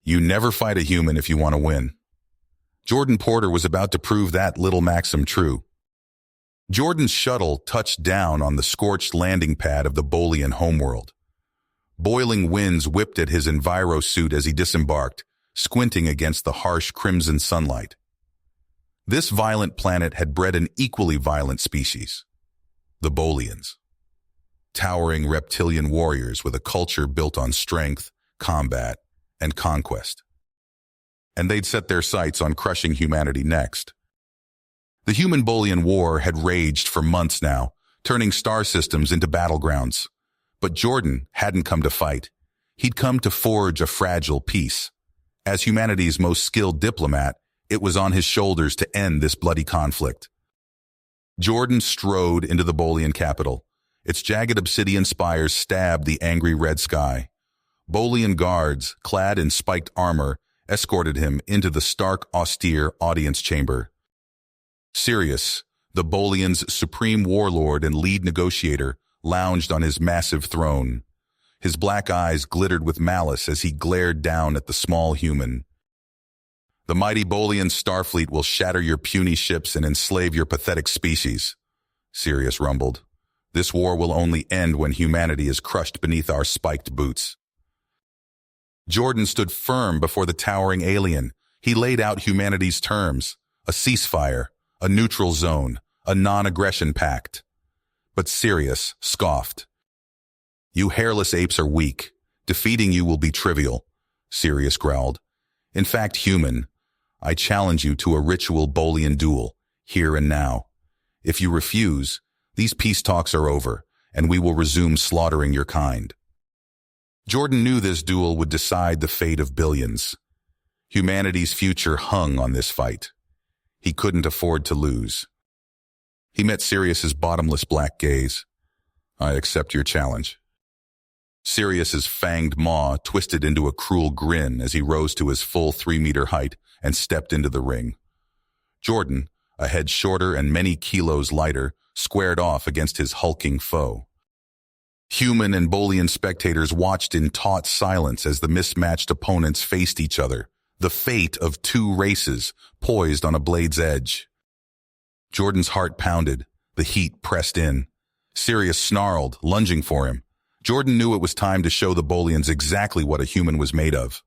You never fight a human if you want to win. Jordan Porter was about to prove that little maxim true. Jordan's shuttle touched down on the scorched landing pad of the Bolian homeworld. Boiling winds whipped at his enviro suit as he disembarked, squinting against the harsh crimson sunlight. This violent planet had bred an equally violent species, the Bolians. Towering reptilian warriors with a culture built on strength, combat, and conquest. And they'd set their sights on crushing humanity next. The Human-Bolian War had raged for months now, turning star systems into battlegrounds. But Jordan hadn't come to fight. He'd come to forge a fragile peace. As humanity's most skilled diplomat, it was on his shoulders to end this bloody conflict. Jordan strode into the Bolian capital. Its jagged obsidian spires stabbed the angry red sky. Bolian guards, clad in spiked armor, escorted him into the stark, austere audience chamber. Sirius, the Bolians' supreme warlord and lead negotiator, lounged on his massive throne. His black eyes glittered with malice as he glared down at the small human. The mighty Bolian Starfleet will shatter your puny ships and enslave your pathetic species, Sirius rumbled. This war will only end when humanity is crushed beneath our spiked boots. Jordan stood firm before the towering alien. He laid out humanity's terms, a ceasefire, a neutral zone, a non-aggression pact. But Sirius scoffed. You hairless apes are weak. Defeating you will be trivial, Sirius growled. In fact, human, I challenge you to a ritual Bolian duel, here and now. If you refuse, these peace talks are over, and we will resume slaughtering your kind. Jordan knew this duel would decide the fate of billions. Humanity's future hung on this fight. He couldn't afford to lose. He met Sirius's bottomless black gaze. I accept your challenge. Sirius's fanged maw twisted into a cruel grin as he rose to his full 3-meter height and stepped into the ring. Jordan, a head shorter and many kilos lighter, squared off against his hulking foe. Human and Bolian spectators watched in taut silence as the mismatched opponents faced each other, the fate of two races poised on a blade's edge. Jordan's heart pounded, the heat pressed in. Sirius snarled, lunging for him. Jordan knew it was time to show the Bolians exactly what a human was made of.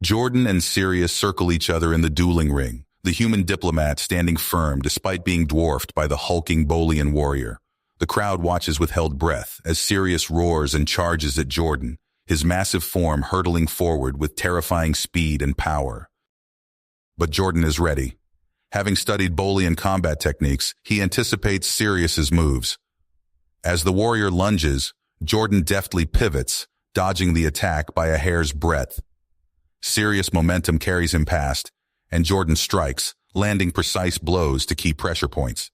Jordan and Sirius circle each other in the dueling ring, the human diplomat standing firm despite being dwarfed by the hulking Bolian warrior. The crowd watches with held breath as Sirius roars and charges at Jordan, his massive form hurtling forward with terrifying speed and power. But Jordan is ready. Having studied Bolian combat techniques, he anticipates Sirius's moves. As the warrior lunges, Jordan deftly pivots, dodging the attack by a hair's breadth. Sirius momentum carries him past, and Jordan strikes, landing precise blows to key pressure points.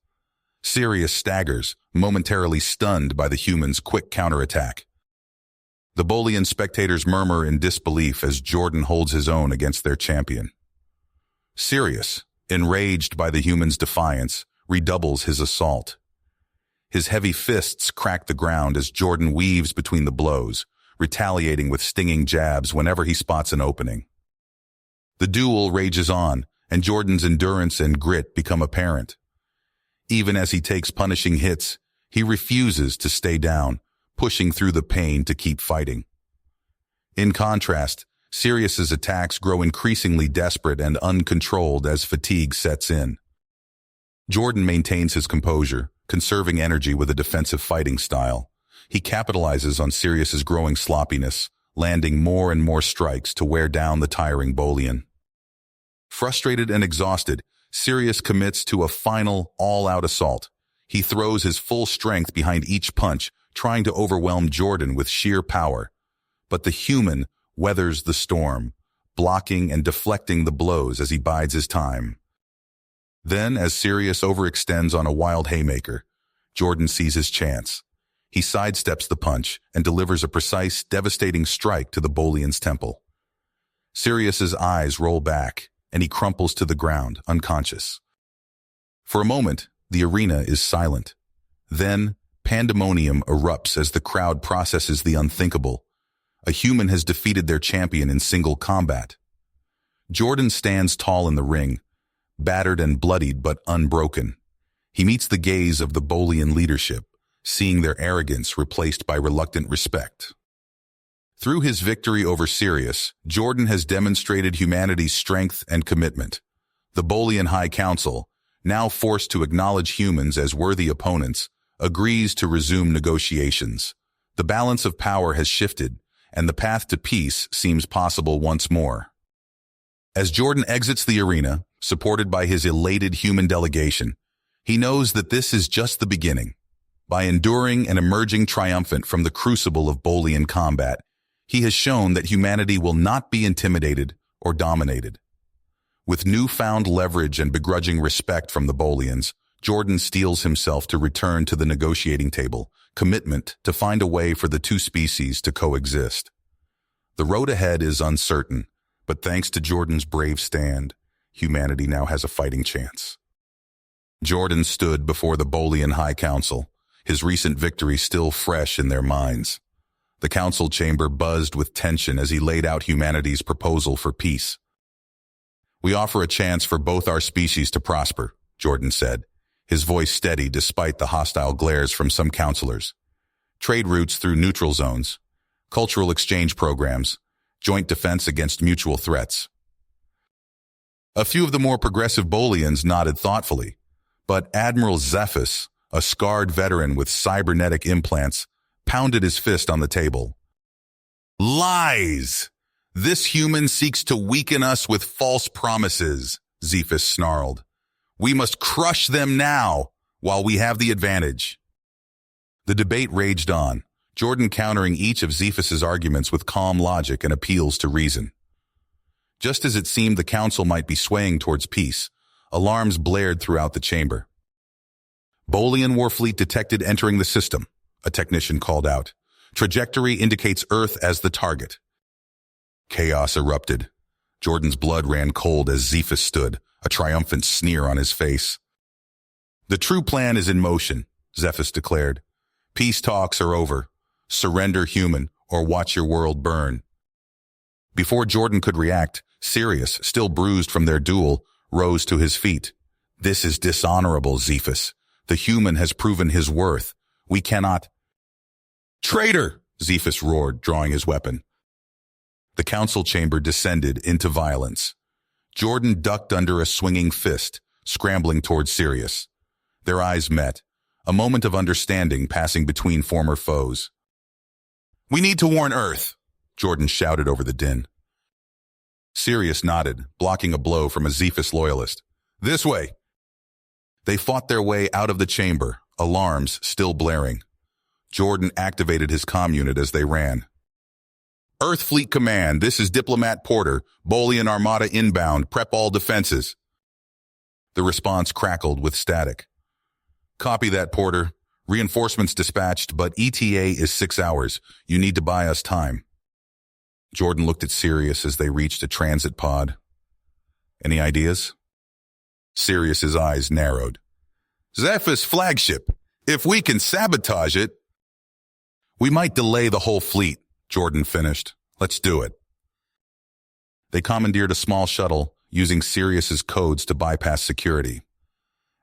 Sirius staggers, momentarily stunned by the human's quick counterattack. The Bolian spectators murmur in disbelief as Jordan holds his own against their champion. Sirius, enraged by the human's defiance, redoubles his assault. His heavy fists crack the ground as Jordan weaves between the blows, retaliating with stinging jabs whenever he spots an opening. The duel rages on, and Jordan's endurance and grit become apparent. Even as he takes punishing hits, he refuses to stay down, pushing through the pain to keep fighting. In contrast, Sirius's attacks grow increasingly desperate and uncontrolled as fatigue sets in. Jordan maintains his composure, conserving energy with a defensive fighting style. He capitalizes on Sirius's growing sloppiness, landing more and more strikes to wear down the tiring Bolian. Frustrated and exhausted, Sirius commits to a final, all-out assault. He throws his full strength behind each punch, trying to overwhelm Jordan with sheer power. But the human weathers the storm, blocking and deflecting the blows as he bides his time. Then, as Sirius overextends on a wild haymaker, Jordan sees his chance. He sidesteps the punch and delivers a precise, devastating strike to the Bolian's temple. Sirius's eyes roll back, and he crumples to the ground, unconscious. For a moment, the arena is silent. Then, pandemonium erupts as the crowd processes the unthinkable. A human has defeated their champion in single combat. Jordan stands tall in the ring, battered and bloodied but unbroken. He meets the gaze of the Bolian leadership, seeing their arrogance replaced by reluctant respect. Through his victory over Sirius, Jordan has demonstrated humanity's strength and commitment. The Bolian High Council, now forced to acknowledge humans as worthy opponents, agrees to resume negotiations. The balance of power has shifted, and the path to peace seems possible once more. As Jordan exits the arena, supported by his elated human delegation, he knows that this is just the beginning. By enduring and emerging triumphant from the crucible of Bolian combat, he has shown that humanity will not be intimidated or dominated. With newfound leverage and begrudging respect from the Bolians, Jordan steels himself to return to the negotiating table, commitment to find a way for the two species to coexist. The road ahead is uncertain, but thanks to Jordan's brave stand, humanity now has a fighting chance. Jordan stood before the Bolian High Council, his recent victory still fresh in their minds. The council chamber buzzed with tension as he laid out humanity's proposal for peace. "We offer a chance for both our species to prosper," Jordan said, his voice steady despite the hostile glares from some counselors. "Trade routes through neutral zones, cultural exchange programs, joint defense against mutual threats." A few of the more progressive Bolians nodded thoughtfully, but Admiral Zephus, a scarred veteran with cybernetic implants, pounded his fist on the table. "Lies! This human seeks to weaken us with false promises," Zephus snarled. "We must crush them now, while we have the advantage." The debate raged on, Jordan countering each of Zephus's arguments with calm logic and appeals to reason. Just as it seemed the council might be swaying towards peace, alarms blared throughout the chamber. "Bolian Warfleet detected entering the system," a technician called out. "Trajectory indicates Earth as the target." Chaos erupted. Jordan's blood ran cold as Zephus stood, a triumphant sneer on his face. "The true plan is in motion," Zephus declared. "Peace talks are over. Surrender, human, or watch your world burn." Before Jordan could react, Sirius, still bruised from their duel, rose to his feet. "This is dishonorable, Zephus. The human has proven his worth. We cannot—" "Traitor!" Zephus roared, drawing his weapon. The council chamber descended into violence. Jordan ducked under a swinging fist, scrambling toward Sirius. Their eyes met, a moment of understanding passing between former foes. "We need to warn Earth," Jordan shouted over the din. Sirius nodded, blocking a blow from a Zephus loyalist. "This way!" They fought their way out of the chamber, alarms still blaring. Jordan activated his comm unit as they ran. "Earth Fleet Command, this is Diplomat Porter, Bolian Armada inbound, prep all defenses." The response crackled with static. "Copy that, Porter. Reinforcements dispatched, but ETA is 6 hours. You need to buy us time." Jordan looked at Sirius as they reached a transit pod. "Any ideas?" Sirius's eyes narrowed. "Zephus flagship. If we can sabotage it—" "We might delay the whole fleet," Jordan finished. "Let's do it." They commandeered a small shuttle, using Sirius's codes to bypass security.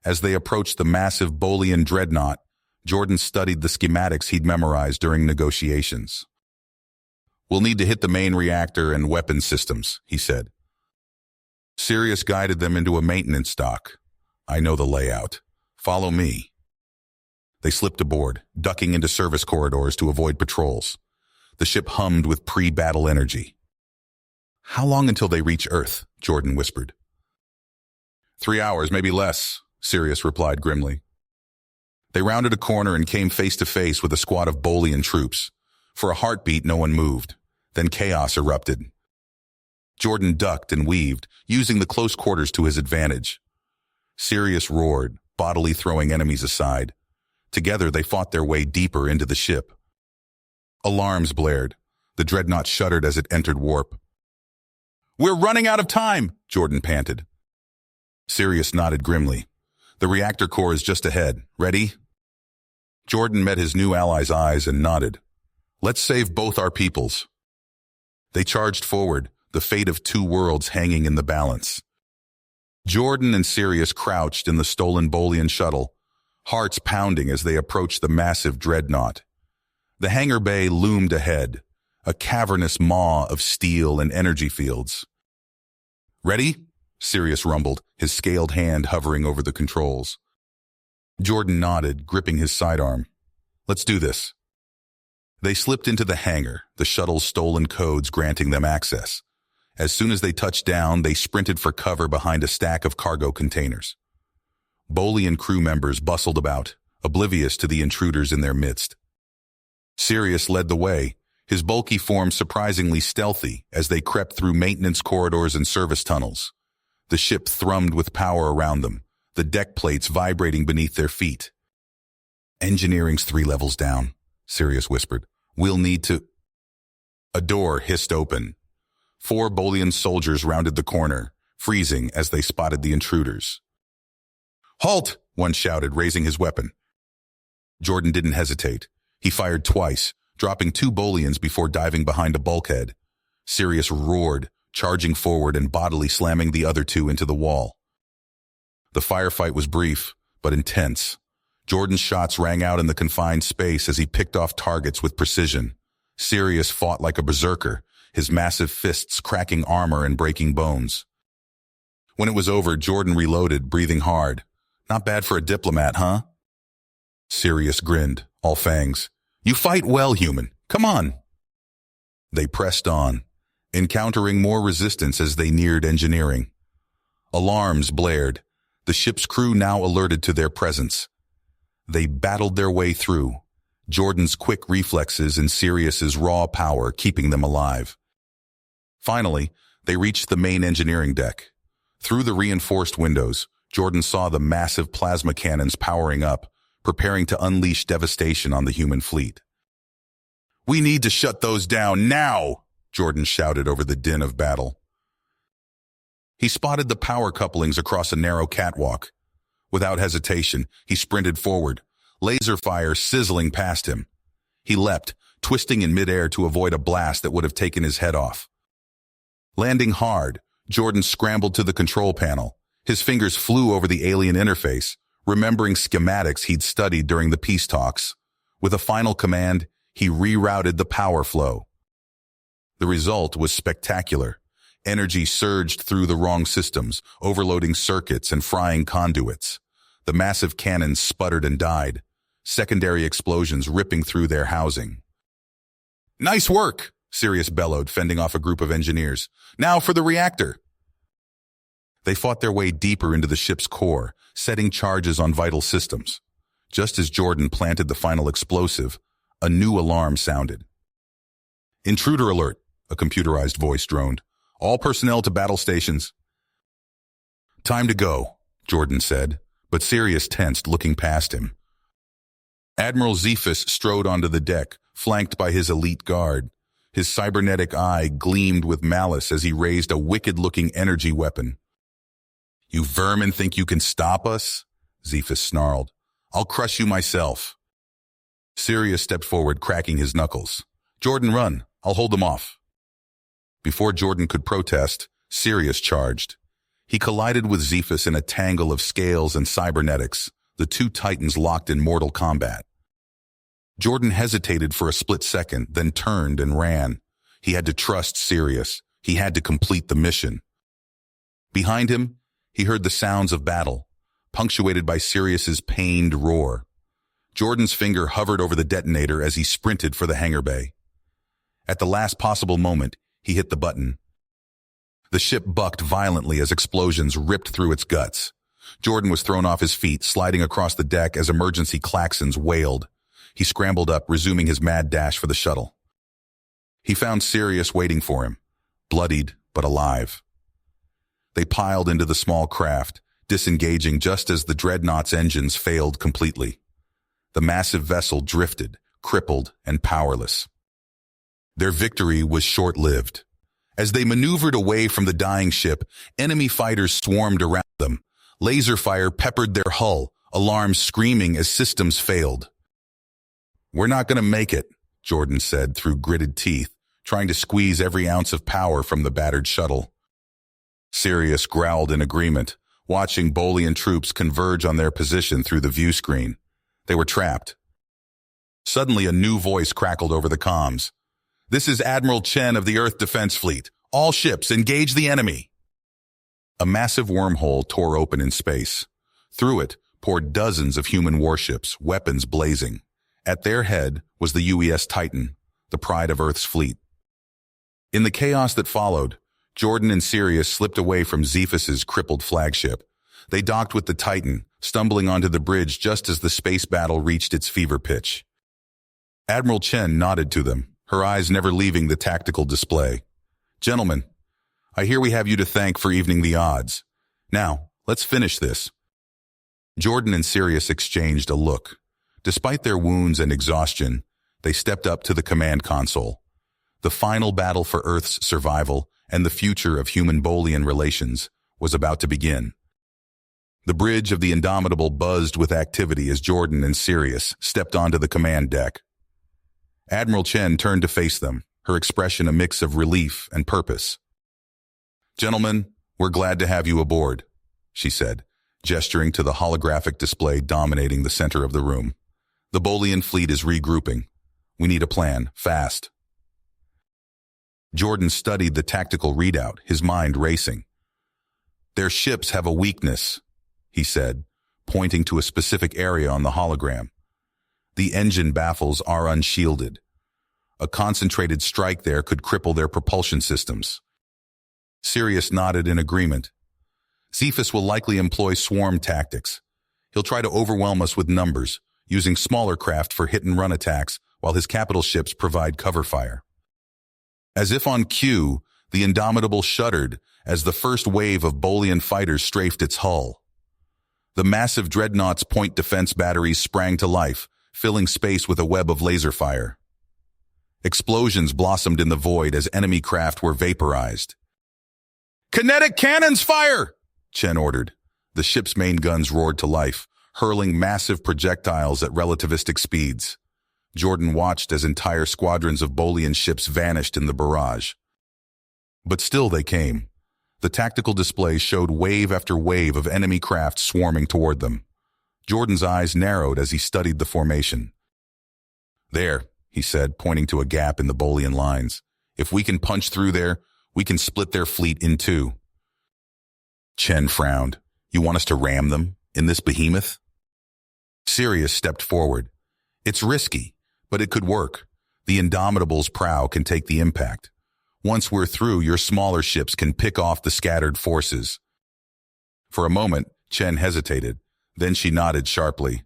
As they approached the massive Bolian dreadnought, Jordan studied the schematics he'd memorized during negotiations. "We'll need to hit the main reactor and weapon systems," he said. Sirius guided them into a maintenance dock. "I know the layout. Follow me." They slipped aboard, ducking into service corridors to avoid patrols. The ship hummed with pre-battle energy. "How long until they reach Earth?" Jordan whispered. 3 hours, maybe less," Sirius replied grimly. They rounded a corner and came face to face with a squad of Bolian troops. For a heartbeat, no one moved. Then chaos erupted. Jordan ducked and weaved, using the close quarters to his advantage. Sirius roared, bodily throwing enemies aside. Together, they fought their way deeper into the ship. Alarms blared. The dreadnought shuddered as it entered warp. "We're running out of time," Jordan panted. Sirius nodded grimly. "The reactor core is just ahead. Ready?" Jordan met his new ally's eyes and nodded. "Let's save both our peoples." They charged forward, the fate of two worlds hanging in the balance. Jordan and Sirius crouched in the stolen Bolian shuttle, hearts pounding as they approached the massive dreadnought. The hangar bay loomed ahead, a cavernous maw of steel and energy fields. "Ready?" Sirius rumbled, his scaled hand hovering over the controls. Jordan nodded, gripping his sidearm. "Let's do this." They slipped into the hangar, the shuttle's stolen codes granting them access. As soon as they touched down, they sprinted for cover behind a stack of cargo containers. Bolian crew members bustled about, oblivious to the intruders in their midst. Sirius led the way, his bulky form surprisingly stealthy as they crept through maintenance corridors and service tunnels. The ship thrummed with power around them, the deck plates vibrating beneath their feet. "Engineering's 3 levels down," Sirius whispered. "We'll need to—" A door hissed open. 4 Bolian soldiers rounded the corner, freezing as they spotted the intruders. "Halt!" one shouted, raising his weapon. Jordan didn't hesitate. He fired twice, dropping 2 Bolians before diving behind a bulkhead. Sirius roared, charging forward and bodily slamming the other 2 into the wall. The firefight was brief, but intense. Jordan's shots rang out in the confined space as he picked off targets with precision. Sirius fought like a berserker, his massive fists cracking armor and breaking bones. When it was over, Jordan reloaded, breathing hard. "Not bad for a diplomat, huh?" Sirius grinned, all fangs. "You fight well, human. Come on." They pressed on, encountering more resistance as they neared engineering. Alarms blared, the ship's crew now alerted to their presence. They battled their way through, Jordan's quick reflexes and Sirius's raw power keeping them alive. Finally, they reached the main engineering deck. Through the reinforced windows, Jordan saw the massive plasma cannons powering up, preparing to unleash devastation on the human fleet. "We need to shut those down now!" Jordan shouted over the din of battle. He spotted the power couplings across a narrow catwalk. Without hesitation, he sprinted forward, laser fire sizzling past him. He leapt, twisting in midair to avoid a blast that would have taken his head off. Landing hard, Jordan scrambled to the control panel. His fingers flew over the alien interface, remembering schematics he'd studied during the peace talks. With a final command, he rerouted the power flow. The result was spectacular. Energy surged through the wrong systems, overloading circuits and frying conduits. The massive cannons sputtered and died, secondary explosions ripping through their housing. "Nice work!" Sirius bellowed, fending off a group of engineers. "Now for the reactor!" They fought their way deeper into the ship's core, setting charges on vital systems. Just as Jordan planted the final explosive, a new alarm sounded. "Intruder alert," a computerized voice droned. "All personnel to battle stations." "Time to go," Jordan said, but Sirius tensed, looking past him. Admiral Zephus strode onto the deck, flanked by his elite guard. His cybernetic eye gleamed with malice as he raised a wicked-looking energy weapon. "You vermin think you can stop us?" Zephus snarled. "I'll crush you myself." Sirius stepped forward, cracking his knuckles. "Jordan, run. I'll hold them off." Before Jordan could protest, Sirius charged. He collided with Zephus in a tangle of scales and cybernetics, the 2 titans locked in mortal combat. Jordan hesitated for a split second, then turned and ran. He had to trust Sirius. He had to complete the mission. Behind him, he heard the sounds of battle, punctuated by Sirius's pained roar. Jordan's finger hovered over the detonator as he sprinted for the hangar bay. At the last possible moment, he hit the button. The ship bucked violently as explosions ripped through its guts. Jordan was thrown off his feet, sliding across the deck as emergency klaxons wailed. He scrambled up, resuming his mad dash for the shuttle. He found Sirius waiting for him, bloodied but alive. They piled into the small craft, disengaging just as the dreadnought's engines failed completely. The massive vessel drifted, crippled and powerless. Their victory was short-lived. As they maneuvered away from the dying ship, enemy fighters swarmed around them. Laser fire peppered their hull, alarms screaming as systems failed. "We're not going to make it," Jordan said through gritted teeth, trying to squeeze every ounce of power from the battered shuttle. Sirius growled in agreement, watching Bolian troops converge on their position through the view screen. They were trapped. Suddenly, a new voice crackled over the comms. "This is Admiral Chen of the Earth Defense Fleet. All ships, engage the enemy." A massive wormhole tore open in space. Through it poured dozens of human warships, weapons blazing. At their head was the UES Titan, the pride of Earth's fleet. In the chaos that followed, Jordan and Sirius slipped away from Zephas's crippled flagship. They docked with the Titan, stumbling onto the bridge just as the space battle reached its fever pitch. Admiral Chen nodded to them, her eyes never leaving the tactical display. "Gentlemen, I hear we have you to thank for evening the odds. Now, let's finish this." Jordan and Sirius exchanged a look. Despite their wounds and exhaustion, they stepped up to the command console. The final battle for Earth's survival and the future of human-Bolian relations was about to begin. The bridge of the Indomitable buzzed with activity as Jordan and Sirius stepped onto the command deck. Admiral Chen turned to face them, her expression a mix of relief and purpose. "Gentlemen, we're glad to have you aboard," she said, gesturing to the holographic display dominating the center of the room. "The Bolian fleet is regrouping. We need a plan, fast." Jordan studied the tactical readout, his mind racing. "Their ships have a weakness," he said, pointing to a specific area on the hologram. "The engine baffles are unshielded. A concentrated strike there could cripple their propulsion systems." Sirius nodded in agreement. "Zephas will likely employ swarm tactics. He'll try to overwhelm us with numbers, using smaller craft for hit-and-run attacks while his capital ships provide cover fire." As if on cue, the Indomitable shuddered as the first wave of Bolian fighters strafed its hull. The massive dreadnought's point defense batteries sprang to life, filling space with a web of laser fire. Explosions blossomed in the void as enemy craft were vaporized. "Kinetic cannons fire!" Chen ordered. The ship's main guns roared to life, hurling massive projectiles at relativistic speeds. Jordan watched as entire squadrons of Bolian ships vanished in the barrage. But still they came. The tactical display showed wave after wave of enemy craft swarming toward them. Jordan's eyes narrowed as he studied the formation. "There," he said, pointing to a gap in the Bolian lines. "If we can punch through there, we can split their fleet in two." Chen frowned. "You want us to ram them, in this behemoth?" Sirius stepped forward. "It's risky, but it could work. The Indomitable's prow can take the impact. Once we're through, your smaller ships can pick off the scattered forces." For a moment, Chen hesitated. Then she nodded sharply.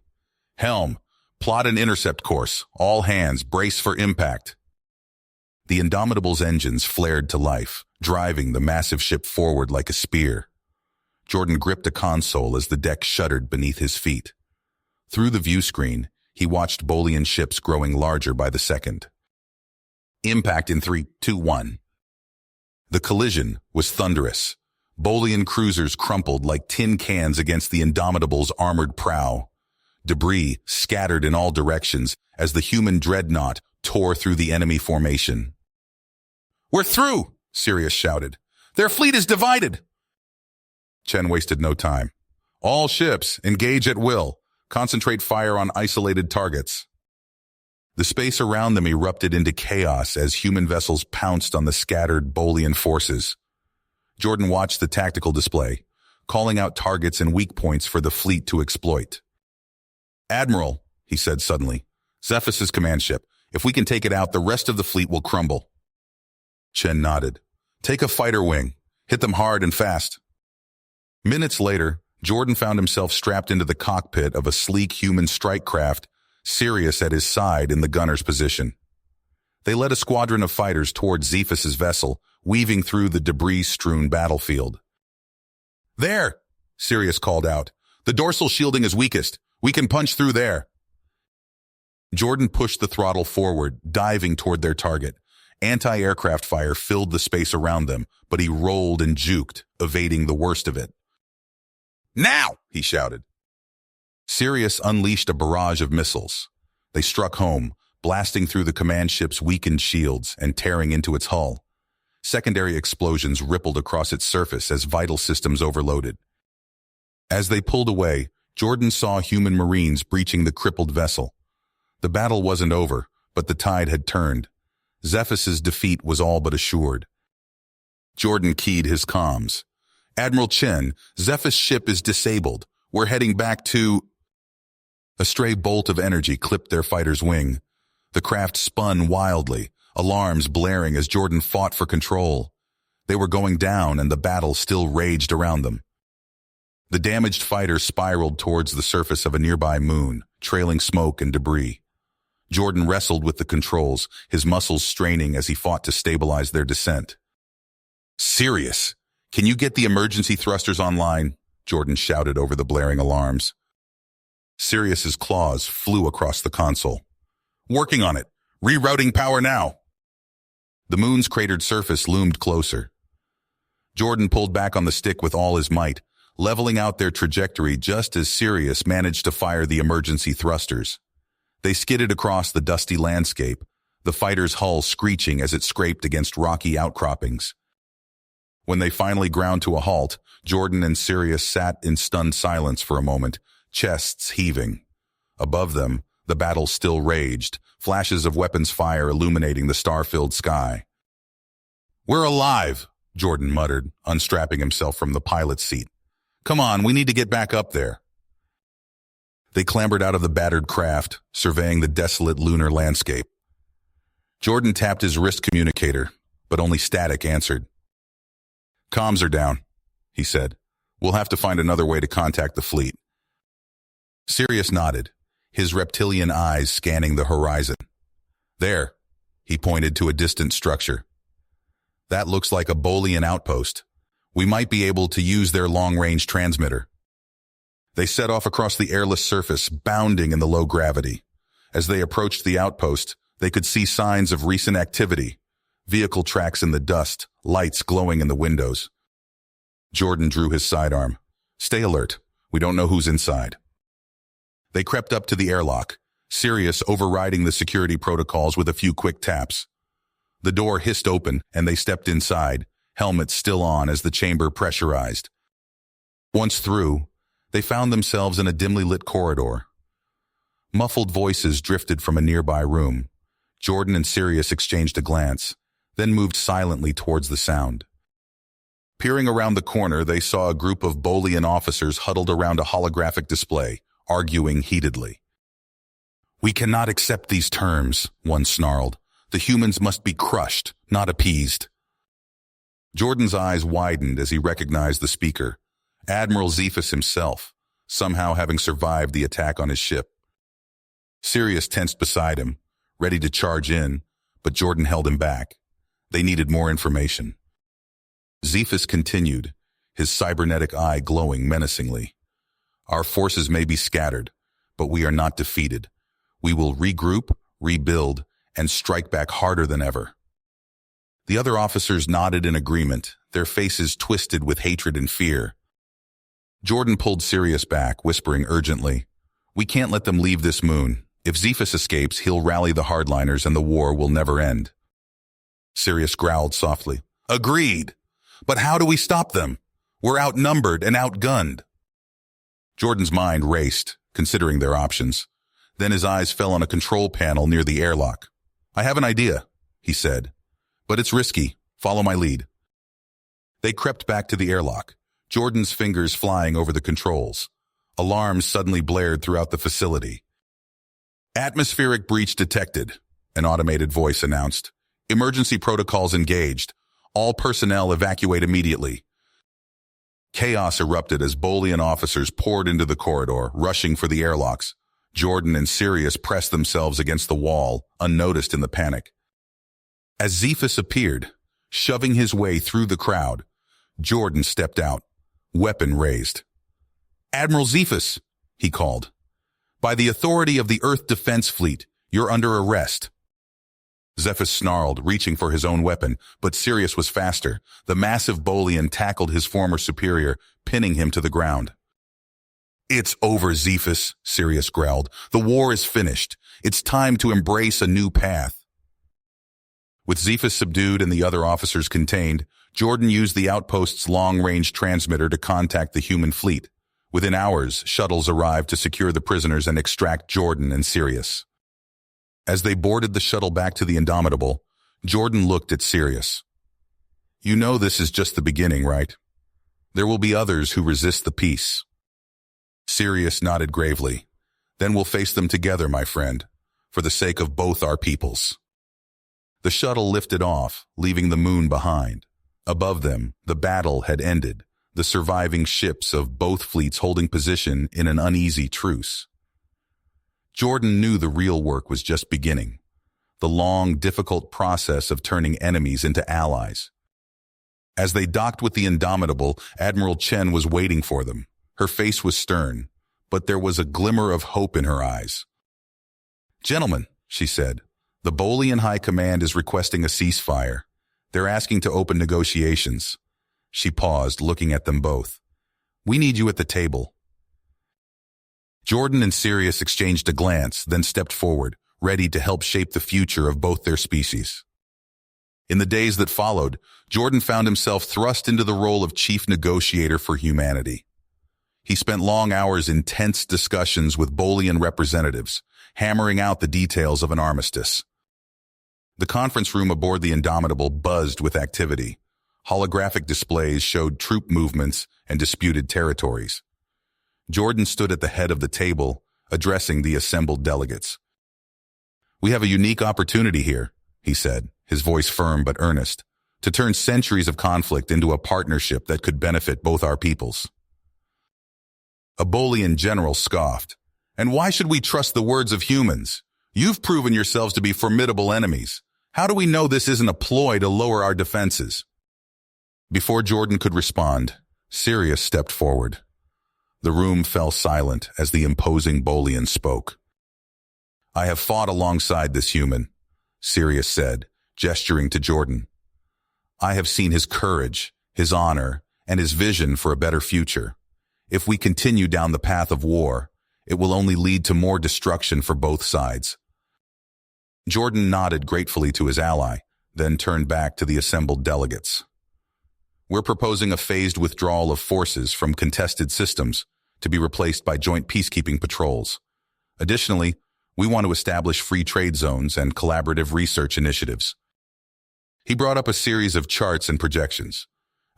"Helm, plot an intercept course. All hands, brace for impact." The Indomitable's engines flared to life, driving the massive ship forward like a spear. Jordan gripped a console as the deck shuddered beneath his feet. Through the view screen, he watched Bolian ships growing larger by the second. Impact in 3, 2, 1. The collision was thunderous. Bolian cruisers crumpled like tin cans against the Indomitable's armored prow. Debris scattered in all directions as the human dreadnought tore through the enemy formation. "We're through!" Sirius shouted. "Their fleet is divided!" Chen wasted no time. "All ships, engage at will. Concentrate fire on isolated targets." The space around them erupted into chaos as human vessels pounced on the scattered Bolian forces. Jordan watched the tactical display, calling out targets and weak points for the fleet to exploit. "Admiral," he said suddenly, "Zephas's command ship. If we can take it out, the rest of the fleet will crumble." Chen nodded. "Take a fighter wing. Hit them hard and fast." Minutes later, Jordan found himself strapped into the cockpit of a sleek human strike craft, Sirius at his side in the gunner's position. They led a squadron of fighters toward Zephas's vessel, weaving through the debris-strewn battlefield. "There!" Sirius called out. "The dorsal shielding is weakest. We can punch through there." Jordan pushed the throttle forward, diving toward their target. Anti-aircraft fire filled the space around them, but he rolled and juked, evading the worst of it. "Now!" he shouted. Sirius unleashed a barrage of missiles. They struck home, blasting through the command ship's weakened shields and tearing into its hull. Secondary explosions rippled across its surface as vital systems overloaded. As they pulled away, Jordan saw human Marines breaching the crippled vessel. The battle wasn't over, but the tide had turned. Zephyr's defeat was all but assured. Jordan keyed his comms. "Admiral Chen, Zephyr's ship is disabled. We're heading back to—" A stray bolt of energy clipped their fighter's wing. The craft spun wildly, alarms blaring as Jordan fought for control. They were going down and the battle still raged around them. The damaged fighter spiraled towards the surface of a nearby moon, trailing smoke and debris. Jordan wrestled with the controls, his muscles straining as he fought to stabilize their descent. "Sirius, can you get the emergency thrusters online?" Jordan shouted over the blaring alarms. Sirius's claws flew across the console. "Working on it. Rerouting power now." The moon's cratered surface loomed closer. Jordan pulled back on the stick with all his might, leveling out their trajectory just as Sirius managed to fire the emergency thrusters. They skidded across the dusty landscape, the fighter's hull screeching as it scraped against rocky outcroppings. When they finally ground to a halt, Jordan and Sirius sat in stunned silence for a moment, chests heaving. Above them, the battle still raged, flashes of weapons fire illuminating the star-filled sky. "We're alive," Jordan muttered, unstrapping himself from the pilot's seat. "Come on, we need to get back up there." They clambered out of the battered craft, surveying the desolate lunar landscape. Jordan tapped his wrist communicator, but only static answered. "Comms are down," he said. "We'll have to find another way to contact the fleet." Sirius nodded, his reptilian eyes scanning the horizon. "There," he pointed to a distant structure. "That looks like a Bolian outpost. We might be able to use their long-range transmitter." They set off across the airless surface, bounding in the low gravity. As they approached the outpost, they could see signs of recent activity. Vehicle tracks in the dust, lights glowing in the windows. Jordan drew his sidearm. "Stay alert. We don't know who's inside." They crept up to the airlock, Sirius overriding the security protocols with a few quick taps. The door hissed open, and they stepped inside, helmets still on as the chamber pressurized. Once through, they found themselves in a dimly lit corridor. Muffled voices drifted from a nearby room. Jordan and Sirius exchanged a glance, then moved silently towards the sound. Peering around the corner, they saw a group of Bolian officers huddled around a holographic display, arguing heatedly. "We cannot accept these terms," one snarled. "The humans must be crushed, not appeased." Jordan's eyes widened as he recognized the speaker, Admiral Zephyrus himself, somehow having survived the attack on his ship. Sirius tensed beside him, ready to charge in, but Jordan held him back. They needed more information. Zephyrus continued, his cybernetic eye glowing menacingly. "Our forces may be scattered, but we are not defeated. We will regroup, rebuild, and strike back harder than ever." The other officers nodded in agreement, their faces twisted with hatred and fear. Jordan pulled Sirius back, whispering urgently, "We can't let them leave this moon. If Zephyrus escapes, he'll rally the hardliners and the war will never end." Sirius growled softly, "Agreed. But how do we stop them? We're outnumbered and outgunned." Jordan's mind raced, considering their options. Then his eyes fell on a control panel near the airlock. "I have an idea," he said, "but it's risky. Follow my lead." They crept back to the airlock, Jordan's fingers flying over the controls. Alarms suddenly blared throughout the facility. "Atmospheric breach detected," an automated voice announced. "Emergency protocols engaged. All personnel evacuate immediately." Chaos erupted as Bolian officers poured into the corridor, rushing for the airlocks. Jordan and Sirius pressed themselves against the wall, unnoticed in the panic. As Zephyrus appeared, shoving his way through the crowd, Jordan stepped out, weapon raised. "Admiral Zephyrus," he called. "By the authority of the Earth Defense Fleet, you're under arrest." Zephyrus snarled, reaching for his own weapon, but Sirius was faster. The massive Bolian tackled his former superior, pinning him to the ground. It's over, Zephus, Sirius growled. The war is finished. It's time to embrace a new path. With Zephus subdued and the other officers contained, Jordan used the outpost's long-range transmitter to contact the human fleet. Within hours, shuttles arrived to secure the prisoners and extract Jordan and Sirius. As they boarded the shuttle back to the Indomitable, Jordan looked at Sirius. You know this is just the beginning, right? There will be others who resist the peace. Sirius nodded gravely. Then we'll face them together, my friend, for the sake of both our peoples. The shuttle lifted off, leaving the moon behind. Above them, the battle had ended, the surviving ships of both fleets holding position in an uneasy truce. Jordan knew the real work was just beginning, the long, difficult process of turning enemies into allies. As they docked with the Indomitable, Admiral Chen was waiting for them. Her face was stern, but there was a glimmer of hope in her eyes. Gentlemen, she said, the Bolian High Command is requesting a ceasefire. They're asking to open negotiations. She paused, looking at them both. We need you at the table. Jordan and Sirius exchanged a glance, then stepped forward, ready to help shape the future of both their species. In the days that followed, Jordan found himself thrust into the role of chief negotiator for humanity. He spent long hours in tense discussions with Bolian representatives, hammering out the details of an armistice. The conference room aboard the Indomitable buzzed with activity. Holographic displays showed troop movements and disputed territories. Jordan stood at the head of the table, addressing the assembled delegates. We have a unique opportunity here, he said, his voice firm but earnest, to turn centuries of conflict into a partnership that could benefit both our peoples. A Bolian general scoffed. And why should we trust the words of humans? You've proven yourselves to be formidable enemies. How do we know this isn't a ploy to lower our defenses? Before Jordan could respond, Sirius stepped forward. The room fell silent as the imposing Bolian spoke. I have fought alongside this human, Sirius said, gesturing to Jordan. I have seen his courage, his honor, and his vision for a better future. If we continue down the path of war, it will only lead to more destruction for both sides. Jordan nodded gratefully to his ally, then turned back to the assembled delegates. We're proposing a phased withdrawal of forces from contested systems to be replaced by joint peacekeeping patrols. Additionally, we want to establish free trade zones and collaborative research initiatives. He brought up a series of charts and projections.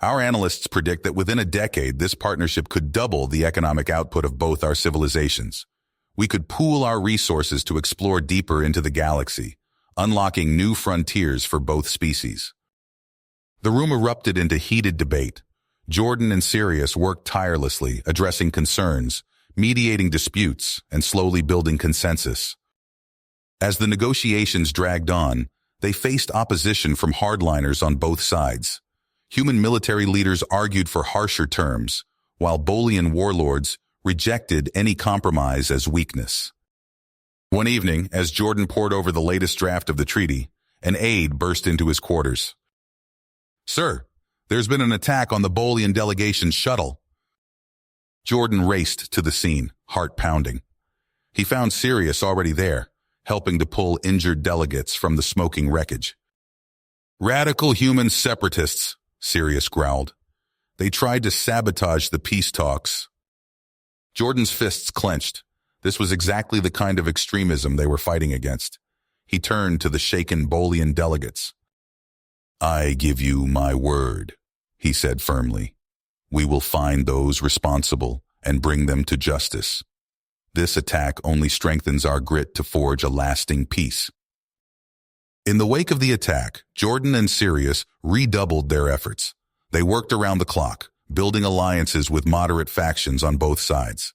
Our analysts predict that within a decade, this partnership could double the economic output of both our civilizations. We could pool our resources to explore deeper into the galaxy, unlocking new frontiers for both species. The room erupted into heated debate. Jordan and Sirius worked tirelessly, addressing concerns, mediating disputes, and slowly building consensus. As the negotiations dragged on, they faced opposition from hardliners on both sides. Human military leaders argued for harsher terms, while Bolian warlords rejected any compromise as weakness. One evening, as Jordan pored over the latest draft of the treaty, an aide burst into his quarters. Sir, there's been an attack on the Bolian delegation's shuttle. Jordan raced to the scene, heart pounding. He found Sirius already there, helping to pull injured delegates from the smoking wreckage. Radical human separatists, Sirius growled. They tried to sabotage the peace talks. Jordan's fists clenched. This was exactly the kind of extremism they were fighting against. He turned to the shaken Bolian delegates. I give you my word, he said firmly. We will find those responsible and bring them to justice. This attack only strengthens our grit to forge a lasting peace. In the wake of the attack, Jordan and Sirius redoubled their efforts. They worked around the clock, building alliances with moderate factions on both sides.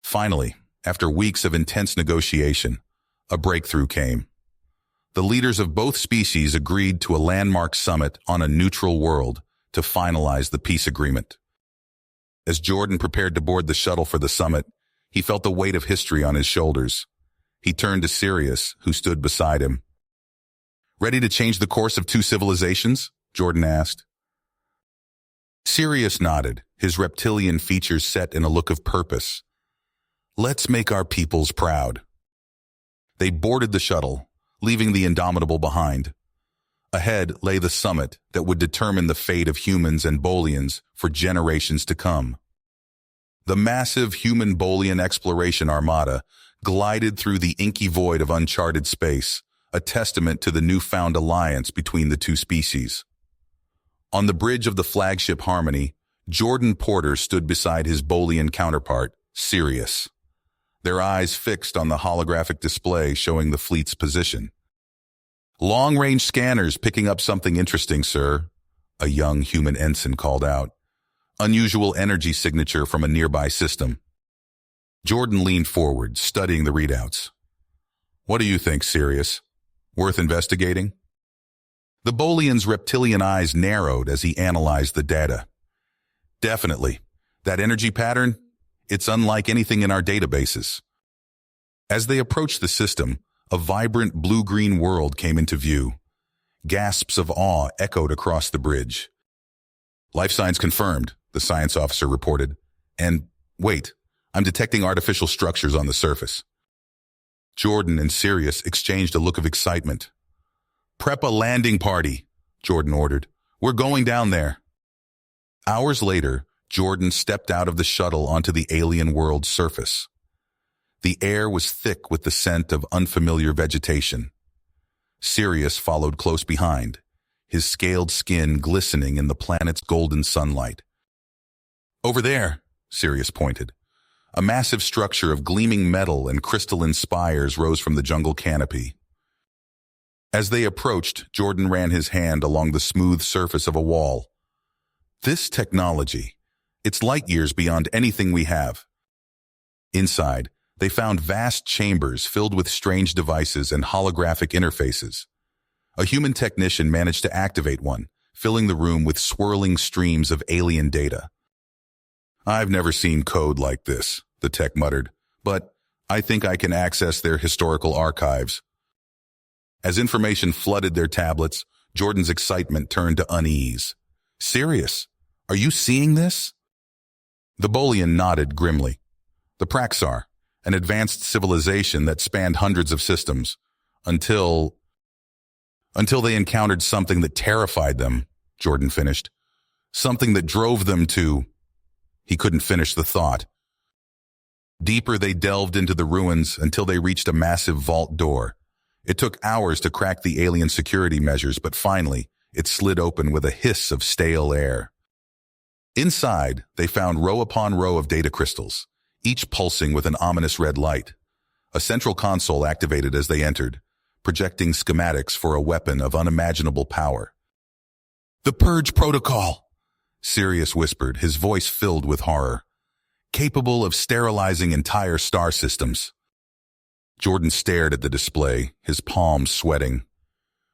Finally, after weeks of intense negotiation, a breakthrough came. The leaders of both species agreed to a landmark summit on a neutral world to finalize the peace agreement. As Jordan prepared to board the shuttle for the summit, he felt the weight of history on his shoulders. He turned to Sirius, who stood beside him. Ready to change the course of two civilizations? Jordan asked. Sirius nodded, his reptilian features set in a look of purpose. Let's make our peoples proud. They boarded the shuttle, leaving the Indomitable behind. Ahead lay the summit that would determine the fate of humans and Bolians for generations to come. The massive human Bolian exploration armada glided through the inky void of uncharted space, a testament to the newfound alliance between the two species. On the bridge of the flagship Harmony, Jordan Porter stood beside his Bolian counterpart, Sirius, their eyes fixed on the holographic display showing the fleet's position. "Long-range scanners picking up something interesting, sir," a young human ensign called out. "Unusual energy signature from a nearby system." Jordan leaned forward, studying the readouts. "What do you think, Sirius? Worth investigating?" The Bolian's reptilian eyes narrowed as he analyzed the data. "Definitely. That energy pattern, it's unlike anything in our databases." As they approached the system, a vibrant blue-green world came into view. Gasps of awe echoed across the bridge. "Life signs confirmed," the science officer reported. "And wait, I'm detecting artificial structures on the surface." Jordan and Sirius exchanged a look of excitement. "Prep a landing party," Jordan ordered. "We're going down there." Hours later, Jordan stepped out of the shuttle onto the alien world's surface. The air was thick with the scent of unfamiliar vegetation. Sirius followed close behind, his scaled skin glistening in the planet's golden sunlight. "Over there," Sirius pointed. A massive structure of gleaming metal and crystalline spires rose from the jungle canopy. As they approached, Jordan ran his hand along the smooth surface of a wall. "This technology, it's light years beyond anything we have." Inside, they found vast chambers filled with strange devices and holographic interfaces. A human technician managed to activate one, filling the room with swirling streams of alien data. "I've never seen code like this," the tech muttered, "but I think I can access their historical archives." As information flooded their tablets, Jordan's excitement turned to unease. "Sirius, are you seeing this?" The Bolian nodded grimly. "The Praxar, an advanced civilization that spanned hundreds of systems, until they encountered something that terrified them," Jordan finished. "Something that drove them to—" He couldn't finish the thought. Deeper they delved into the ruins until they reached a massive vault door. It took hours to crack the alien security measures, but finally, it slid open with a hiss of stale air. Inside, they found row upon row of data crystals, each pulsing with an ominous red light. A central console activated as they entered, projecting schematics for a weapon of unimaginable power. "The Purge Protocol," Sirius whispered, his voice filled with horror. "Capable of sterilizing entire star systems." Jordan stared at the display, his palms sweating.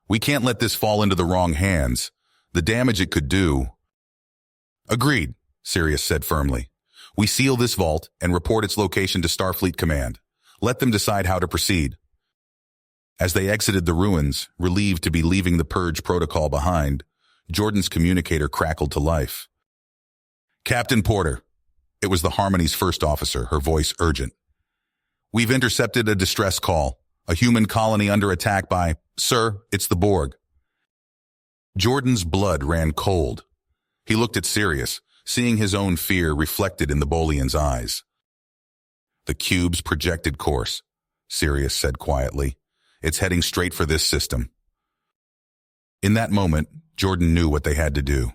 "We can't let this fall into the wrong hands. The damage it could do—" "Agreed," Sirius said firmly. "We seal this vault and report its location to Starfleet Command. Let them decide how to proceed." As they exited the ruins, relieved to be leaving the Purge Protocol behind, Jordan's communicator crackled to life. "Captain Porter." It was the Harmony's first officer, her voice urgent. "We've intercepted a distress call. A human colony under attack by— Sir, it's the Borg." Jordan's blood ran cold. He looked at Sirius, seeing his own fear reflected in the Bolian's eyes. "The cube's projected course," Sirius said quietly. "It's heading straight for this system." In that moment, Jordan knew what they had to do.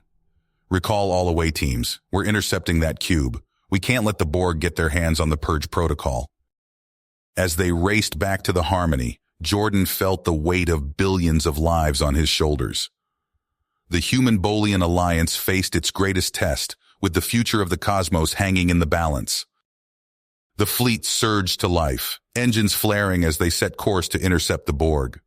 "Recall all away teams. We're intercepting that cube. We can't let the Borg get their hands on the Purge Protocol." As they raced back to the Harmony, Jordan felt the weight of billions of lives on his shoulders. The human-Bolian alliance faced its greatest test, with the future of the cosmos hanging in the balance. The fleet surged to life, engines flaring as they set course to intercept the Borg.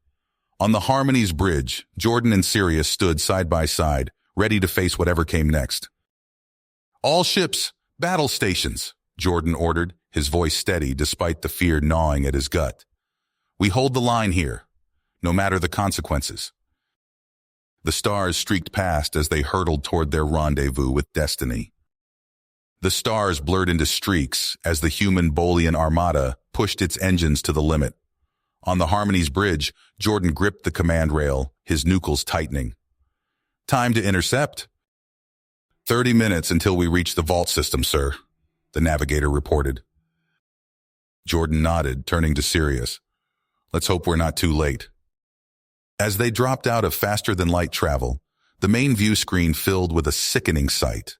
On the Harmony's bridge, Jordan and Sirius stood side by side, ready to face whatever came next. "All ships, battle stations," Jordan ordered, his voice steady despite the fear gnawing at his gut. "We hold the line here, no matter the consequences." The stars streaked past as they hurtled toward their rendezvous with destiny. The stars blurred into streaks as the human Bolian armada pushed its engines to the limit. On the Harmony's bridge, Jordan gripped the command rail, his nucleus tightening. "Time to intercept." 30 minutes until we reach the vault system, sir, the navigator reported. Jordan nodded, turning to Sirius. "Let's hope we're not too late." As they dropped out of faster-than-light travel, the main view screen filled with a sickening sight.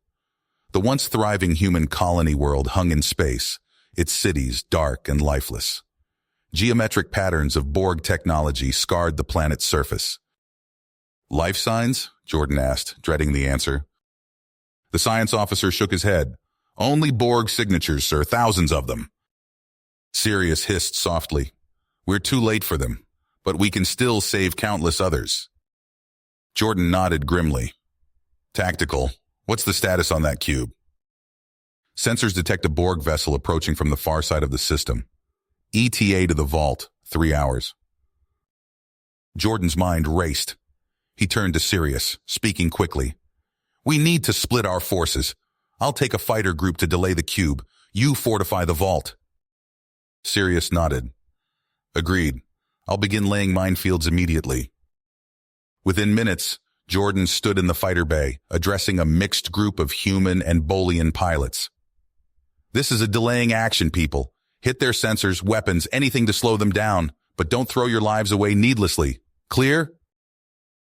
The once thriving human colony world hung in space, its cities dark and lifeless. Geometric patterns of Borg technology scarred the planet's surface. "Life signs?" Jordan asked, dreading the answer. The science officer shook his head. "Only Borg signatures, sir, thousands of them." Sirius hissed softly. "We're too late for them, but we can still save countless others." Jordan nodded grimly. "Tactical. What's the status on that cube?" "Sensors detect a Borg vessel approaching from the far side of the system. ETA to the vault, 3 hours. Jordan's mind raced. He turned to Sirius, speaking quickly. "We need to split our forces. I'll take a fighter group to delay the cube. You fortify the vault." Sirius nodded. "Agreed. I'll begin laying minefields immediately." Within minutes, Jordan stood in the fighter bay, addressing a mixed group of human and Bolian pilots. "This is a delaying action, people. Hit their sensors, weapons, anything to slow them down, but don't throw your lives away needlessly. Clear?"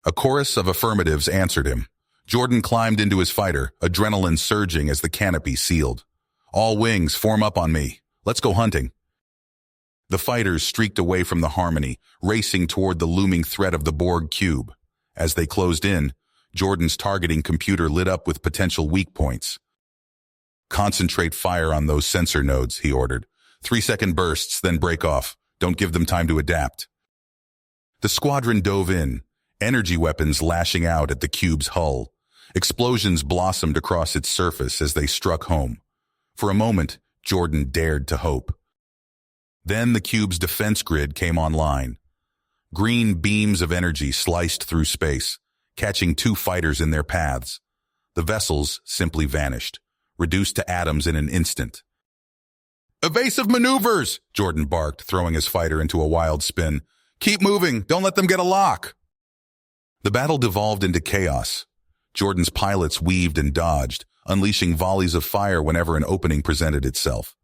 A chorus of affirmatives answered him. Jordan climbed into his fighter, adrenaline surging as the canopy sealed. "All wings, form up on me. Let's go hunting." The fighters streaked away from the Harmony, racing toward the looming threat of the Borg cube. As they closed in, Jordan's targeting computer lit up with potential weak points. "Concentrate fire on those sensor nodes," he ordered. 3-second bursts, then break off. Don't give them time to adapt. The squadron dove in, energy weapons lashing out at the cube's hull. Explosions blossomed across its surface as they struck home. For a moment, Jordan dared to hope. Then the cube's defense grid came online. Green beams of energy sliced through space, catching 2 fighters in their paths. The vessels simply vanished, reduced to atoms in an instant. "Evasive maneuvers!" Jordan barked, throwing his fighter into a wild spin. "Keep moving! Don't let them get a lock!" The battle devolved into chaos. Jordan's pilots weaved and dodged, unleashing volleys of fire whenever an opening presented itself.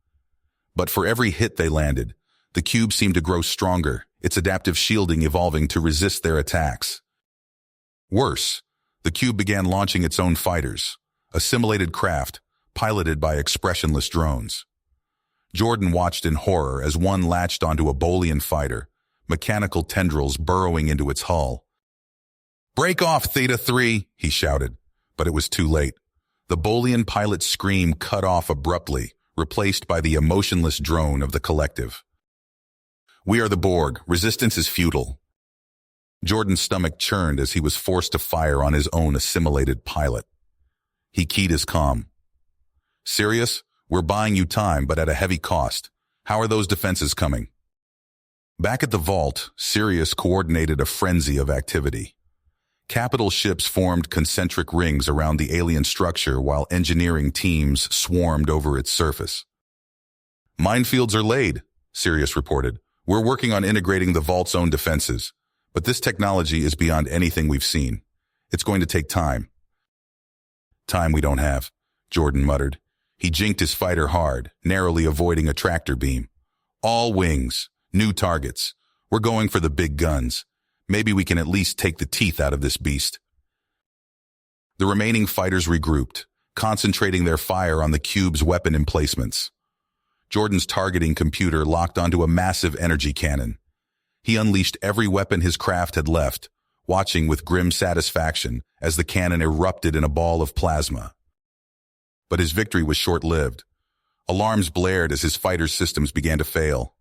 But for every hit they landed, the cube seemed to grow stronger, its adaptive shielding evolving to resist their attacks. Worse, the cube began launching its own fighters, a simulated craft piloted by expressionless drones. Jordan watched in horror as one latched onto a Bolian fighter, mechanical tendrils burrowing into its hull. "Break off, Theta 3, he shouted, but it was too late. The Bolian pilot's scream cut off abruptly, replaced by the emotionless drone of the collective. "We are the Borg. Resistance is futile." Jordan's stomach churned as he was forced to fire on his own assimilated pilot. He keyed his comm. "Sirius, we're buying you time, but at a heavy cost. How are those defenses coming?" Back at the vault, Sirius coordinated a frenzy of activity. Capital ships formed concentric rings around the alien structure while engineering teams swarmed over its surface. "Minefields are laid," Sirius reported. "We're working on integrating the vault's own defenses, but this technology is beyond anything we've seen. It's going to take time." "Time we don't have," Jordan muttered. He jinked his fighter hard, narrowly avoiding a tractor beam. "All wings, new targets. We're going for the big guns. Maybe we can at least take the teeth out of this beast." The remaining fighters regrouped, concentrating their fire on the cube's weapon emplacements. Jordan's targeting computer locked onto a massive energy cannon. He unleashed every weapon his craft had left, watching with grim satisfaction as the cannon erupted in a ball of plasma. But his victory was short-lived. Alarms blared as his fighter's systems began to fail.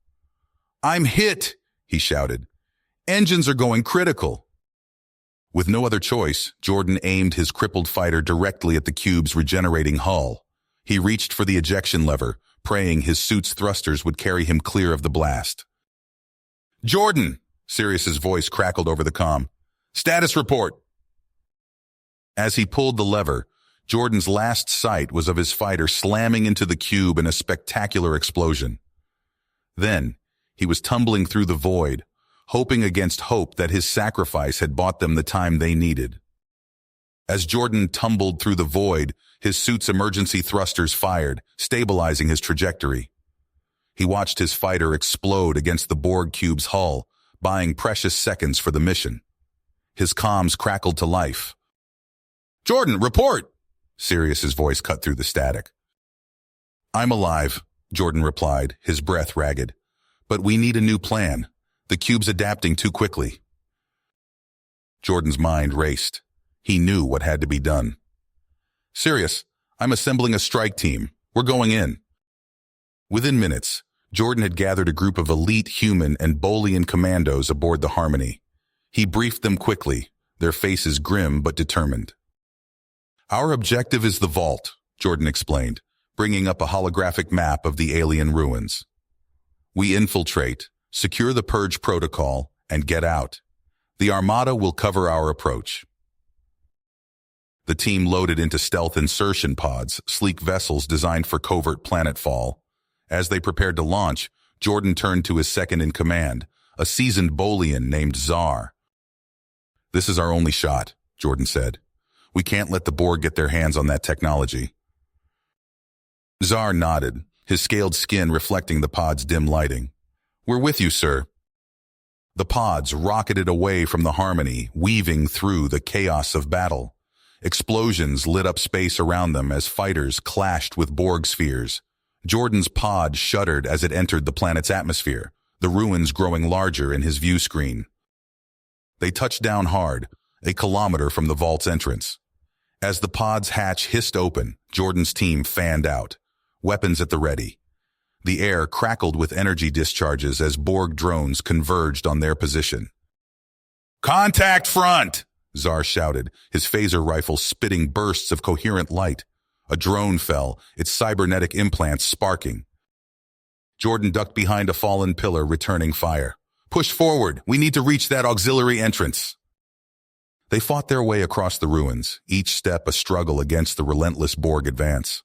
"I'm hit!" he shouted. "Engines are going critical." With no other choice, Jordan aimed his crippled fighter directly at the cube's regenerating hull. He reached for the ejection lever, praying his suit's thrusters would carry him clear of the blast. "Jordan!" Sirius's voice crackled over the comm. "Status report." As he pulled the lever, Jordan's last sight was of his fighter slamming into the cube in a spectacular explosion. Then, he was tumbling through the void, hoping against hope that his sacrifice had bought them the time they needed. As Jordan tumbled through the void, his suit's emergency thrusters fired, stabilizing his trajectory. He watched his fighter explode against the Borg cube's hull, buying precious seconds for the mission. His comms crackled to life. "Jordan, report!" Sirius's voice cut through the static. "I'm alive," Jordan replied, his breath ragged. "But we need a new plan. The cube's adapting too quickly." Jordan's mind raced. He knew what had to be done. "Sirius, I'm assembling a strike team. We're going in." Within minutes, Jordan had gathered a group of elite human and Bolian commandos aboard the Harmony. He briefed them quickly, their faces grim but determined. "Our objective is the Vault," Jordan explained, bringing up a holographic map of the alien ruins. "We infiltrate, secure the Purge Protocol, and get out. The Armada will cover our approach." The team loaded into stealth insertion pods, sleek vessels designed for covert planetfall. As they prepared to launch, Jordan turned to his second-in-command, a seasoned Bolian named Czar. "This is our only shot," Jordan said. "We can't let the Borg get their hands on that technology." Czar nodded, his scaled skin reflecting the pod's dim lighting. "We're with you, sir." The pods rocketed away from the Harmony, weaving through the chaos of battle. Explosions lit up space around them as fighters clashed with Borg spheres. Jordan's pod shuddered as it entered the planet's atmosphere, the ruins growing larger in his view screen. They touched down hard, a kilometer from the vault's entrance. As the pod's hatch hissed open, Jordan's team fanned out, weapons at the ready. The air crackled with energy discharges as Borg drones converged on their position. "Contact front!" Czar shouted, his phaser rifle spitting bursts of coherent light. A drone fell, its cybernetic implants sparking. Jordan ducked behind a fallen pillar, returning fire. "Push forward! We need to reach that auxiliary entrance!" They fought their way across the ruins, each step a struggle against the relentless Borg advance.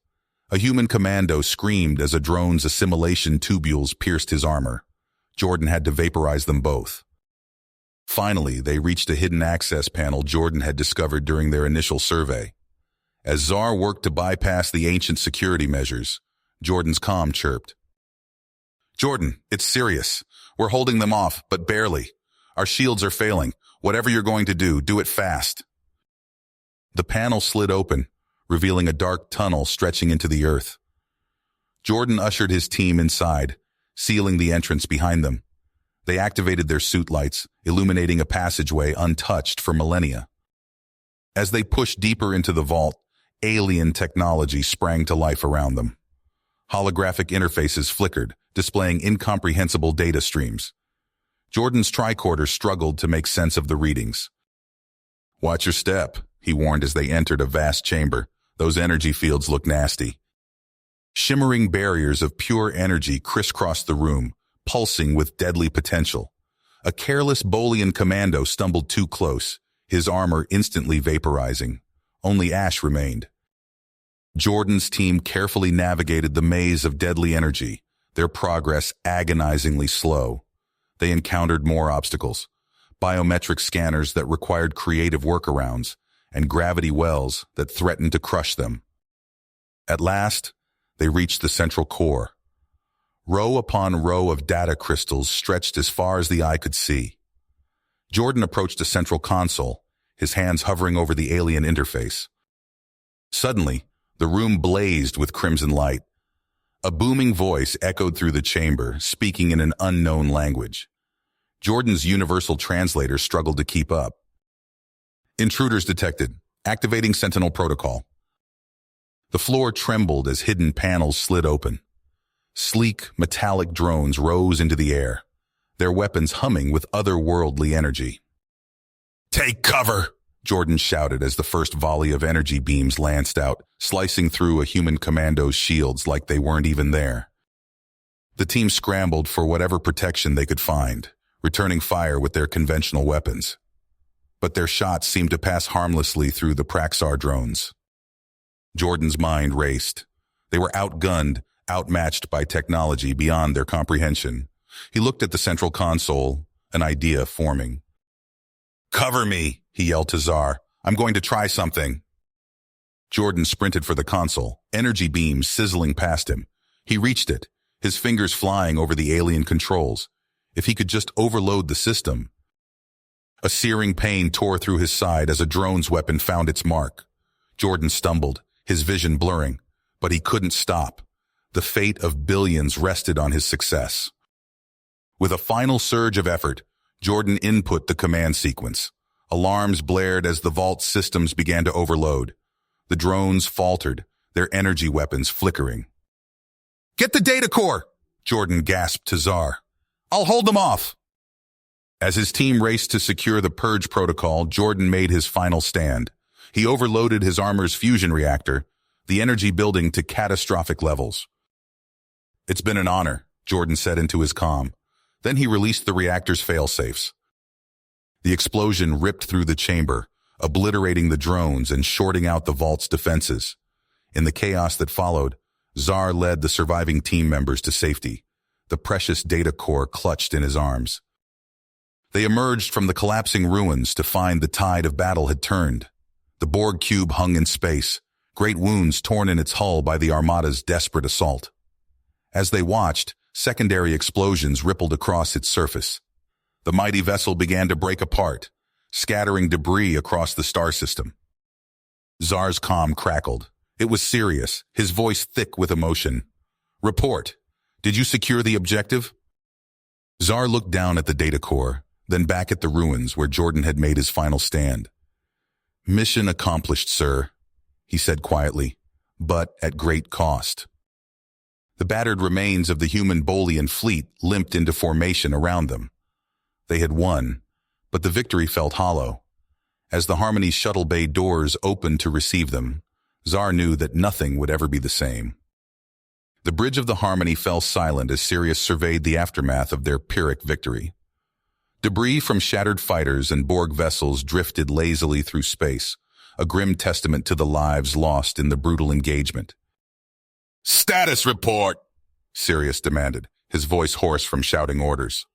A human commando screamed as a drone's assimilation tubules pierced his armor. Jordan had to vaporize them both. Finally, they reached a hidden access panel Jordan had discovered during their initial survey. As Czar worked to bypass the ancient security measures, Jordan's comm chirped. "Jordan, it's serious. We're holding them off, but barely. Our shields are failing. Whatever you're going to do it fast." The panel slid open, revealing a dark tunnel stretching into the earth. Jordan ushered his team inside, sealing the entrance behind them. They activated their suit lights, illuminating a passageway untouched for millennia. As they pushed deeper into the vault, alien technology sprang to life around them. Holographic interfaces flickered, displaying incomprehensible data streams. Jordan's tricorder struggled to make sense of the readings. "Watch your step," he warned as they entered a vast chamber. "Those energy fields look nasty." Shimmering barriers of pure energy crisscrossed the room, pulsing with deadly potential. A careless Bolian commando stumbled too close, his armor instantly vaporizing. Only ash remained. Jordan's team carefully navigated the maze of deadly energy, their progress agonizingly slow. They encountered more obstacles, biometric scanners that required creative workarounds, and gravity wells that threatened to crush them. At last, they reached the central core. Row upon row of data crystals stretched as far as the eye could see. Jordan approached a central console, his hands hovering over the alien interface. Suddenly, the room blazed with crimson light. A booming voice echoed through the chamber, speaking in an unknown language. Jordan's universal translator struggled to keep up. "Intruders detected. Activating Sentinel Protocol." The floor trembled as hidden panels slid open. Sleek, metallic drones rose into the air, their weapons humming with otherworldly energy. "Take cover!" Jordan shouted as the first volley of energy beams lanced out, slicing through a human commando's shields like they weren't even there. The team scrambled for whatever protection they could find, returning fire with their conventional weapons. but their shots seemed to pass harmlessly through the Praxar drones. Jordan's mind raced. They were outgunned, outmatched by technology beyond their comprehension. He looked at the central console, an idea forming. "Cover me," he yelled to Zar. "I'm going to try something." Jordan sprinted for the console, energy beams sizzling past him. He reached it, his fingers flying over the alien controls. If he could just overload the system. A searing pain tore through his side as a drone's weapon found its mark. Jordan stumbled, his vision blurring, but he couldn't stop. The fate of billions rested on his success. With a final surge of effort, Jordan input the command sequence. Alarms blared as the vault systems began to overload. The drones faltered, their energy weapons flickering. "Get the data core!" Jordan gasped to Zar. "I'll hold them off!" As his team raced to secure the purge protocol, Jordan made his final stand. He overloaded his armor's fusion reactor, the energy building to catastrophic levels. "It's been an honor," Jordan said into his comm. Then he released the reactor's failsafes. The explosion ripped through the chamber, obliterating the drones and shorting out the vault's defenses. In the chaos that followed, Zar led the surviving team members to safety, the precious data core clutched in his arms. They emerged from the collapsing ruins to find the tide of battle had turned. The Borg cube hung in space, great wounds torn in its hull by the Armada's desperate assault. As they watched, secondary explosions rippled across its surface. The mighty vessel began to break apart, scattering debris across the star system. Zar's comm crackled. It was serious, his voice thick with emotion. "Report. Did you secure the objective?" Zar looked down at the data core, then back at the ruins where Jordan had made his final stand. "Mission accomplished, sir," he said quietly, "but at great cost." The battered remains of the human Bolian fleet limped into formation around them. They had won, but the victory felt hollow. As the Harmony shuttle bay doors opened to receive them, Zar knew that nothing would ever be the same. The bridge of the Harmony fell silent as Sirius surveyed the aftermath of their Pyrrhic victory. Debris from shattered fighters and Borg vessels drifted lazily through space, a grim testament to the lives lost in the brutal engagement. "Status report!" Sirius demanded, his voice hoarse from shouting orders.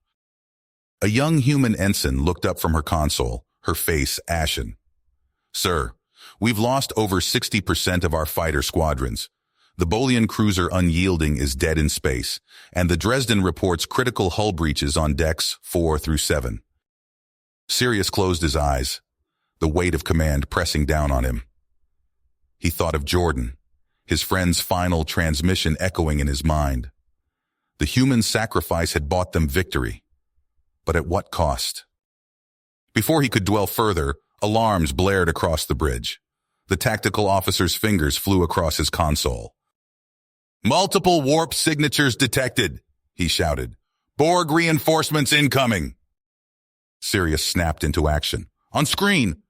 A young human ensign looked up from her console, her face ashen. "Sir, we've lost over 60% of our fighter squadrons. The Bolian cruiser Unyielding is dead in space, and the Dresden reports critical hull breaches on decks 4 through 7. Sirius closed his eyes, the weight of command pressing down on him. He thought of Jordan, his friend's final transmission echoing in his mind. The human sacrifice had bought them victory, but at what cost? Before he could dwell further, alarms blared across the bridge. The tactical officer's fingers flew across his console. "Multiple warp signatures detected," he shouted. "Borg reinforcements incoming." Sirius snapped into action. "On screen!"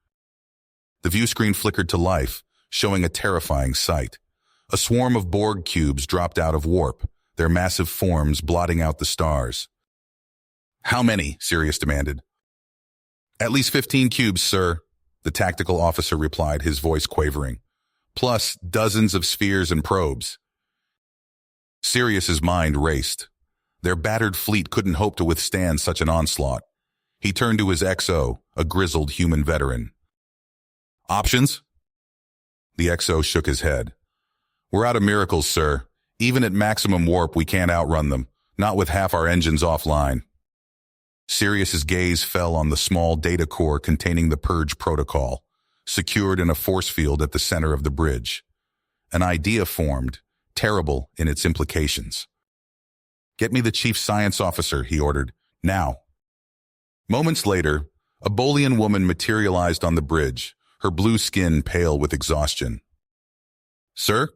The view screen flickered to life, showing a terrifying sight. A swarm of Borg cubes dropped out of warp, their massive forms blotting out the stars. "How many?" Sirius demanded. "At least 15 cubes, sir," the tactical officer replied, his voice quavering. "Plus dozens of spheres and probes." Sirius's mind raced. Their battered fleet couldn't hope to withstand such an onslaught. He turned to his XO, a grizzled human veteran. "Options?" The XO shook his head. "We're out of miracles, sir. Even at maximum warp, we can't outrun them, not with half our engines offline." Sirius's gaze fell on the small data core containing the purge protocol, secured in a force field at the center of the bridge. An idea formed, terrible in its implications. "Get me the chief science officer," he ordered. "Now." Moments later, a Bolian woman materialized on the bridge, her blue skin pale with exhaustion. "Sir?"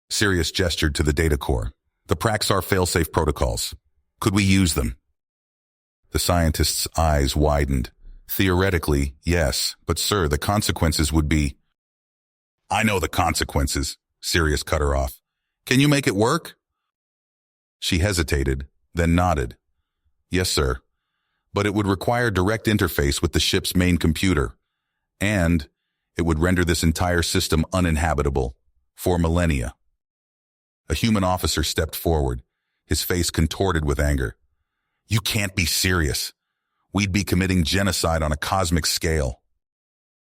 Sirius gestured to the data core. "The Praxar failsafe protocols. Could we use them?" The scientist's eyes widened. "Theoretically, yes, but sir, the consequences would be—" "I know the consequences," Sirius cut her off. "Can you make it work?" She hesitated, then nodded. "Yes, sir. but it would require direct interface with the ship's main computer, and it would render this entire system uninhabitable for millennia. A human officer stepped forward, his face contorted with anger. "You can't be serious. We'd be committing genocide on a cosmic scale."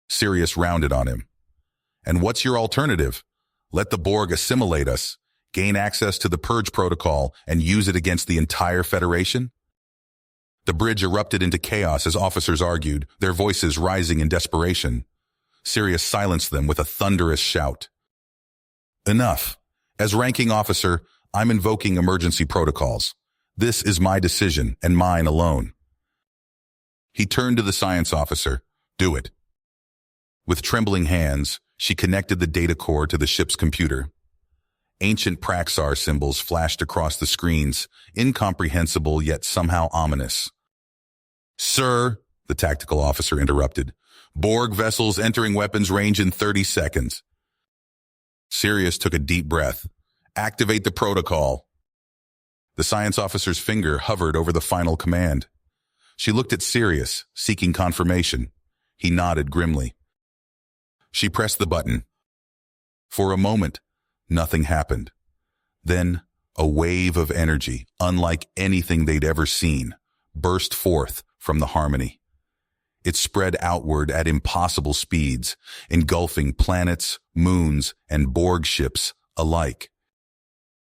Sirius rounded on him. "And what's your alternative? Let the Borg assimilate us, gain access to the Purge Protocol, and use it against the entire Federation?" The bridge erupted into chaos as officers argued, their voices rising in desperation. Sirius silenced them with a thunderous shout. "Enough. As ranking officer, I'm invoking emergency protocols. This is my decision, and mine alone." He turned to the science officer. "Do it." With trembling hands, she connected the data core to the ship's computer. Ancient Praxar symbols flashed across the screens, incomprehensible yet somehow ominous. "Sir," the tactical officer interrupted, "Borg vessels entering weapons range in 30 seconds. Sirius took a deep breath. "Activate the protocol." The science officer's finger hovered over the final command. She looked at Sirius, seeking confirmation. He nodded grimly. She pressed the button. For a moment, nothing happened. Then, a wave of energy, unlike anything they'd ever seen, burst forth from the Harmony. It spread outward at impossible speeds, engulfing planets, moons, and Borg ships alike.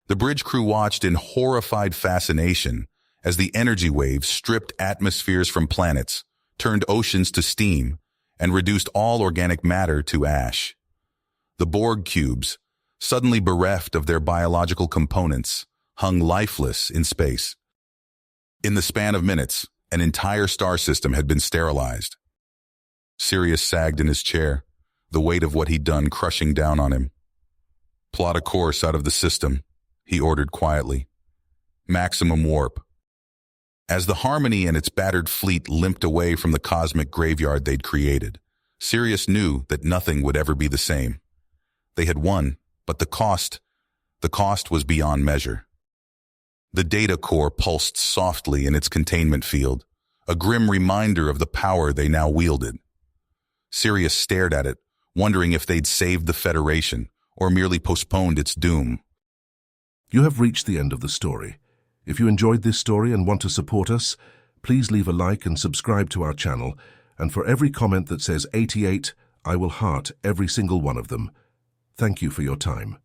The bridge crew watched in horrified fascination as the energy waves stripped atmospheres from planets, turned oceans to steam, and reduced all organic matter to ash. The Borg cubes, suddenly bereft of their biological components, hung lifeless in space. In the span of minutes, an entire star system had been sterilized. Sirius sagged in his chair, the weight of what he'd done crushing down on him. "Plot a course out of the system," he ordered quietly. "Maximum warp." As the Harmony and its battered fleet limped away from the cosmic graveyard they'd created, Sirius knew that nothing would ever be the same. They had won, but the cost was beyond measure. The data core pulsed softly in its containment field, a grim reminder of the power they now wielded. Sirius stared at it, wondering if they'd saved the Federation or merely postponed its doom. You have reached the end of the story. If you enjoyed this story and want to support us, please leave a like and subscribe to our channel, and for every comment that says 88, I will heart every single one of them. Thank you for your time.